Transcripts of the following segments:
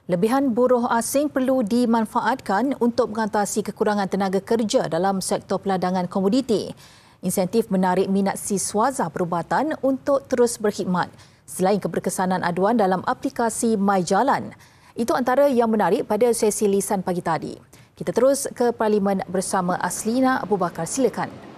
Lebihan buruh asing perlu dimanfaatkan untuk mengatasi kekurangan tenaga kerja dalam sektor peladangan komoditi. Insentif menarik minat siswaza perubatan untuk terus berkhidmat selain keberkesanan aduan dalam aplikasi MyJalan. Itu antara yang menarik pada sesi lisan pagi tadi. Kita terus ke Parlimen bersama Aslina Abu Bakar. Silakan.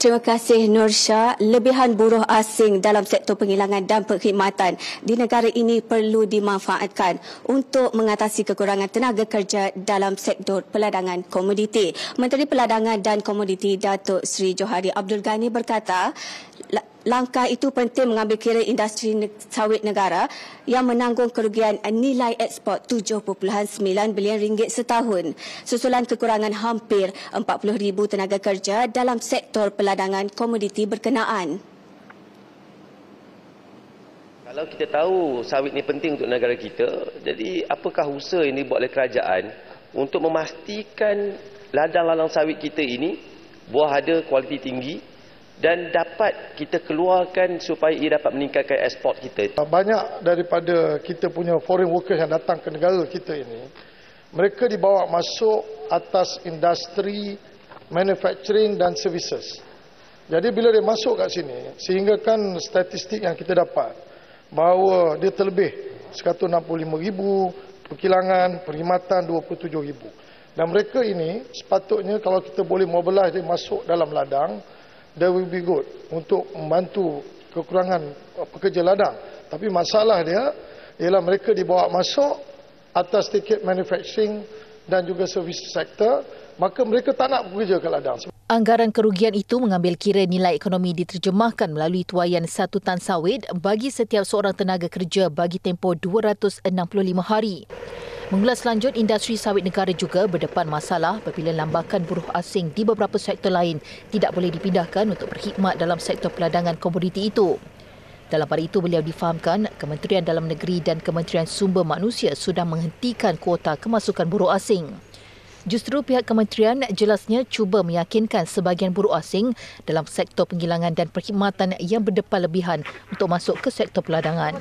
Terima kasih Nursha. Lebihan buruh asing dalam sektor penghilangan dan perkhidmatan di negara ini perlu dimanfaatkan untuk mengatasi kekurangan tenaga kerja dalam sektor peladangan komoditi. Menteri Peladangan dan Komoditi Datuk Seri Johari Abdul Ghani berkata, langkah itu penting mengambil kira industri sawit negara yang menanggung kerugian nilai ekspor 7.9 bilion ringgit setahun susulan kekurangan hampir 40,000 tenaga kerja dalam sektor peladangan komoditi berkenaan. Kalau kita tahu sawit ini penting untuk negara kita, jadi apakah usaha ini buat oleh kerajaan untuk memastikan ladang-ladang sawit kita ini buah ada kualiti tinggi dan dapat kita keluarkan supaya ia dapat meningkatkan ekspor kita. Banyak daripada kita punya foreign workers yang datang ke negara kita ini, mereka dibawa masuk atas industri manufacturing dan services. Jadi bila dia masuk kat sini, sehingga kan statistik yang kita dapat bahawa dia terlebih 165,000, perkilangan, perkhidmatan 27,000. Dan mereka ini sepatutnya kalau kita boleh mobilize dia masuk dalam ladang, that will be good untuk membantu kekurangan pekerja ladang. Tapi masalah dia ialah mereka dibawa masuk atas tiket manufacturing dan juga servis sektor, maka mereka tak nak bekerja ke ladang. Anggaran kerugian itu mengambil kira nilai ekonomi diterjemahkan melalui tuaian 1 tan sawit bagi setiap seorang tenaga kerja bagi tempoh 265 hari. Mengulas lanjut, industri sawit negara juga berdepan masalah apabila lambakan buruh asing di beberapa sektor lain tidak boleh dipindahkan untuk berkhidmat dalam sektor peladangan komoditi itu. Dalam pada itu, beliau difahamkan Kementerian Dalam Negeri dan Kementerian Sumber Manusia sudah menghentikan kuota kemasukan buruh asing. Justru pihak kementerian jelasnya cuba meyakinkan sebahagian buruh asing dalam sektor penghilangan dan perkhidmatan yang berdepan lebihan untuk masuk ke sektor peladangan.